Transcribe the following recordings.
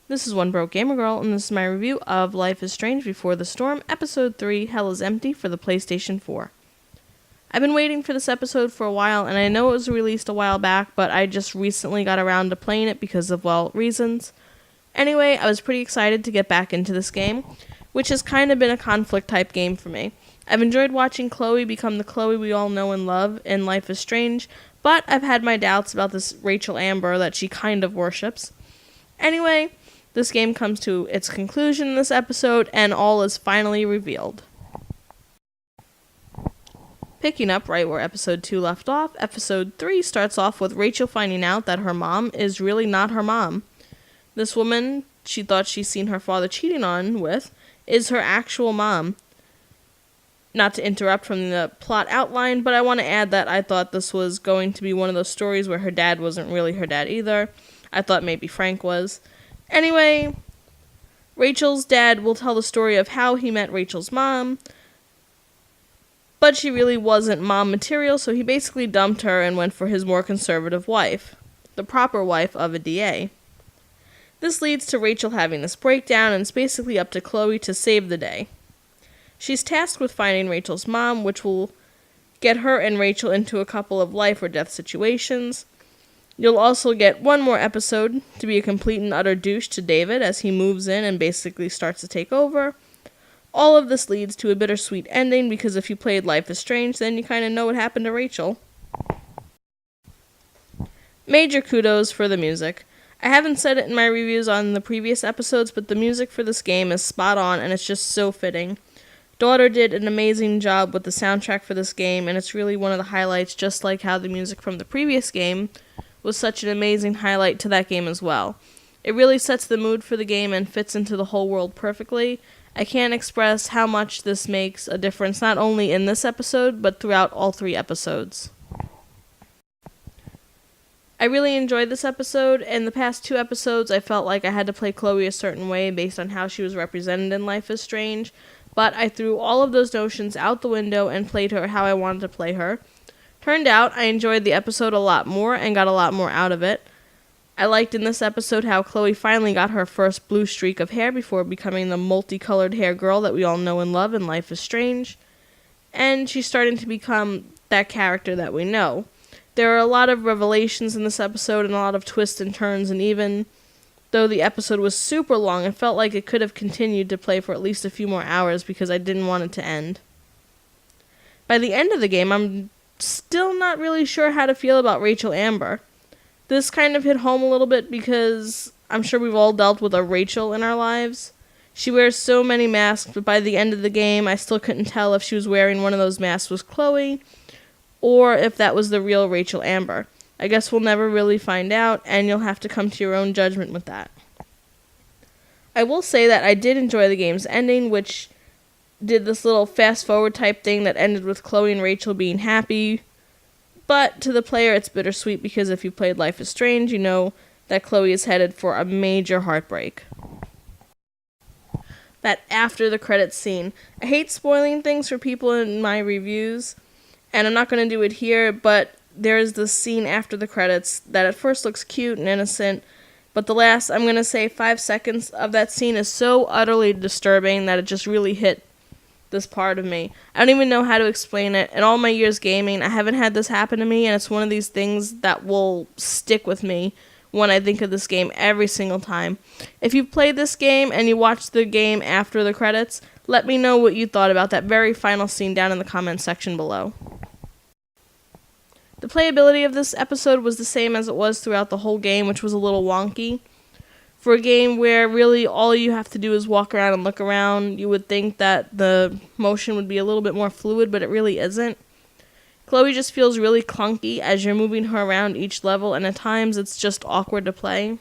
This is One Broke Gamer Girl, and this is my review of Life is Strange Before the Storm, Episode 3, Hell is Empty for the PlayStation 4. I've been waiting for this episode for a while, and I know it was released a while back, but I just recently got around to playing it because of, reasons. Anyway, I was pretty excited to get back into this game, which has kind of been a conflict-type game for me. I've enjoyed watching Chloe become the Chloe we all know and love in Life is Strange, but I've had my doubts about this Rachel Amber that she kind of worships. Anyway, this game comes to its conclusion in this episode, and all is finally revealed. Picking up right where Episode 2 left off, Episode 3 starts off with Rachel finding out that her mom is really not her mom. This woman she thought she's seen her father cheating on with is her actual mom. Not to interrupt from the plot outline, but I want to add that I thought this was going to be one of those stories where her dad wasn't really her dad either. I thought maybe Frank was. Anyway, Rachel's dad will tell the story of how he met Rachel's mom, but she really wasn't mom material, so he basically dumped her and went for his more conservative wife, the proper wife of a DA. This leads to Rachel having this breakdown, and it's basically up to Chloe to save the day. She's tasked with finding Rachel's mom, which will get her and Rachel into a couple of life or death situations. You'll also get one more episode to be a complete and utter douche to David as he moves in and basically starts to take over. All of this leads to a bittersweet ending because if you played Life is Strange, then you kind of know what happened to Rachel. Major kudos for the music. I haven't said it in my reviews on the previous episodes, but the music for this game is spot on and it's just so fitting. Daughter did an amazing job with the soundtrack for this game, and it's really one of the highlights, just like how the music from the previous game was such an amazing highlight to that game as well. It really sets the mood for the game and fits into the whole world perfectly. I can't express how much this makes a difference not only in this episode, but throughout all 3 episodes. I really enjoyed this episode. In the past 2 episodes, I felt like I had to play Chloe a certain way based on how she was represented in Life is Strange, but I threw all of those notions out the window and played her how I wanted to play her. Turned out, I enjoyed the episode a lot more and got a lot more out of it. I liked in this episode how Chloe finally got her first blue streak of hair before becoming the multicolored hair girl that we all know and love in Life is Strange. And she's starting to become that character that we know. There are a lot of revelations in this episode and a lot of twists and turns, and even though the episode was super long, it felt like it could have continued to play for at least a few more hours because I didn't want it to end. By the end of the game, I'm still not really sure how to feel about Rachel Amber. This kind of hit home a little bit because I'm sure we've all dealt with a Rachel in our lives. She wears so many masks, but by the end of the game, I still couldn't tell if she was wearing one of those masks was Chloe, or if that was the real Rachel Amber. I guess we'll never really find out, and you'll have to come to your own judgment with that. I will say that I did enjoy the game's ending, which did this little fast-forward type thing that ended with Chloe and Rachel being happy. But to the player, it's bittersweet because if you played Life is Strange, you know that Chloe is headed for a major heartbreak. That after the credits scene. I hate spoiling things for people in my reviews, and I'm not going to do it here, but there's this scene after the credits that at first looks cute and innocent, but the last, I'm going to say 5 seconds of that scene is so utterly disturbing that it just really hit this part of me. I don't even know how to explain it. In all my years gaming, I haven't had this happen to me, and it's one of these things that will stick with me when I think of this game every single time. If you played this game and you watched the game after the credits, let me know what you thought about that very final scene down in the comments section below. The playability of this episode was the same as it was throughout the whole game, which was a little wonky. For a game where really all you have to do is walk around and look around, you would think that the motion would be a little bit more fluid, but it really isn't. Chloe just feels really clunky as you're moving her around each level, and at times it's just awkward to play.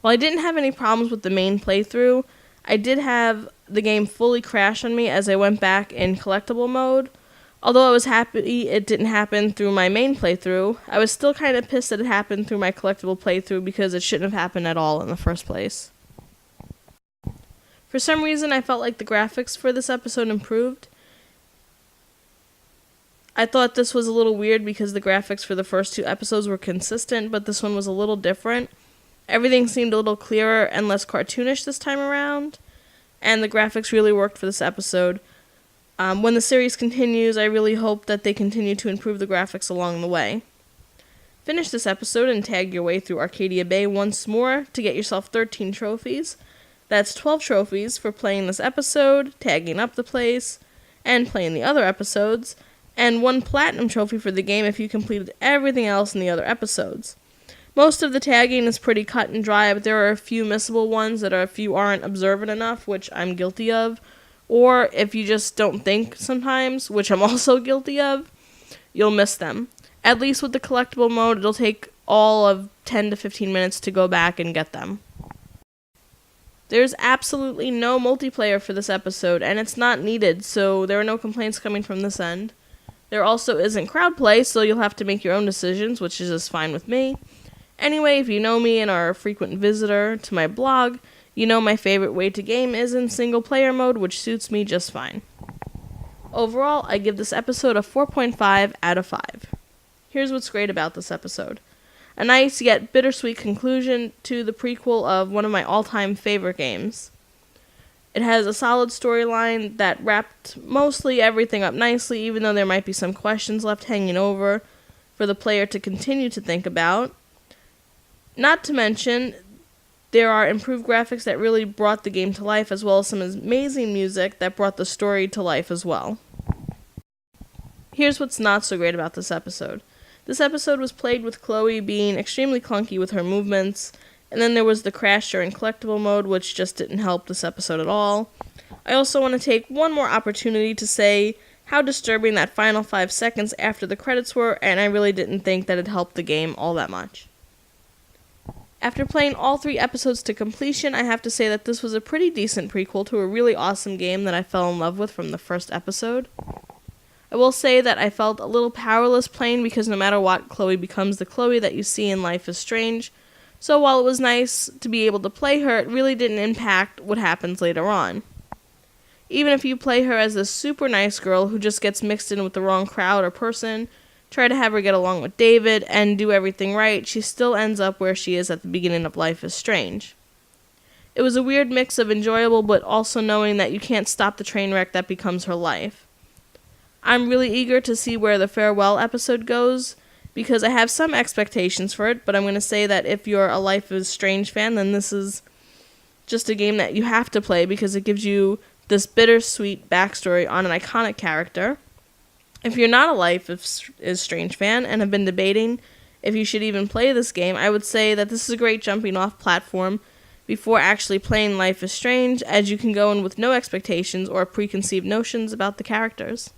While I didn't have any problems with the main playthrough, I did have the game fully crash on me as I went back in collectible mode. Although I was happy it didn't happen through my main playthrough, I was still kind of pissed that it happened through my collectible playthrough because it shouldn't have happened at all in the first place. For some reason, I felt like the graphics for this episode improved. I thought this was a little weird because the graphics for the first 2 episodes were consistent, but this one was a little different. Everything seemed a little clearer and less cartoonish this time around, and the graphics really worked for this episode. When the series continues, I really hope that they continue to improve the graphics along the way. Finish this episode and tag your way through Arcadia Bay once more to get yourself 13 trophies. That's 12 trophies for playing this episode, tagging up the place, and playing the other episodes, and 1 platinum trophy for the game if you completed everything else in the other episodes. Most of the tagging is pretty cut and dry, but there are a few missable ones that if you aren't observant enough, which I'm guilty of, or if you just don't think sometimes, which I'm also guilty of, you'll miss them. At least with the collectible mode, it'll take all of 10 to 15 minutes to go back and get them. There's absolutely no multiplayer for this episode, and it's not needed, so there are no complaints coming from this end. There also isn't crowd play, so you'll have to make your own decisions, which is just fine with me. Anyway, if you know me and are a frequent visitor to my blog, you know my favorite way to game is in single player mode, which suits me just fine. Overall, I give this episode a 4.5 out of 5. Here's what's great about this episode. A nice yet bittersweet conclusion to the prequel of one of my all-time favorite games. It has a solid storyline that wrapped mostly everything up nicely, even though there might be some questions left hanging over for the player to continue to think about. Not to mention, there are improved graphics that really brought the game to life, as well as some amazing music that brought the story to life as well. Here's what's not so great about this episode. This episode was played with Chloe being extremely clunky with her movements, and then there was the crash during collectible mode, which just didn't help this episode at all. I also want to take one more opportunity to say how disturbing that final 5 seconds after the credits were, and I really didn't think that it helped the game all that much. After playing all 3 episodes to completion, I have to say that this was a pretty decent prequel to a really awesome game that I fell in love with from the first episode. I will say that I felt a little powerless playing because no matter what, Chloe becomes the Chloe that you see in Life is Strange. So while it was nice to be able to play her, it really didn't impact what happens later on. Even if you play her as this super nice girl who just gets mixed in with the wrong crowd or person, try to have her get along with David, and do everything right, she still ends up where she is at the beginning of Life is Strange. It was a weird mix of enjoyable but also knowing that you can't stop the train wreck that becomes her life. I'm really eager to see where the farewell episode goes, because I have some expectations for it, but I'm going to say that if you're a Life is Strange fan, then this is just a game that you have to play because it gives you this bittersweet backstory on an iconic character. If you're not a Life is Strange fan and have been debating if you should even play this game, I would say that this is a great jumping off platform before actually playing Life is Strange, as you can go in with no expectations or preconceived notions about the characters.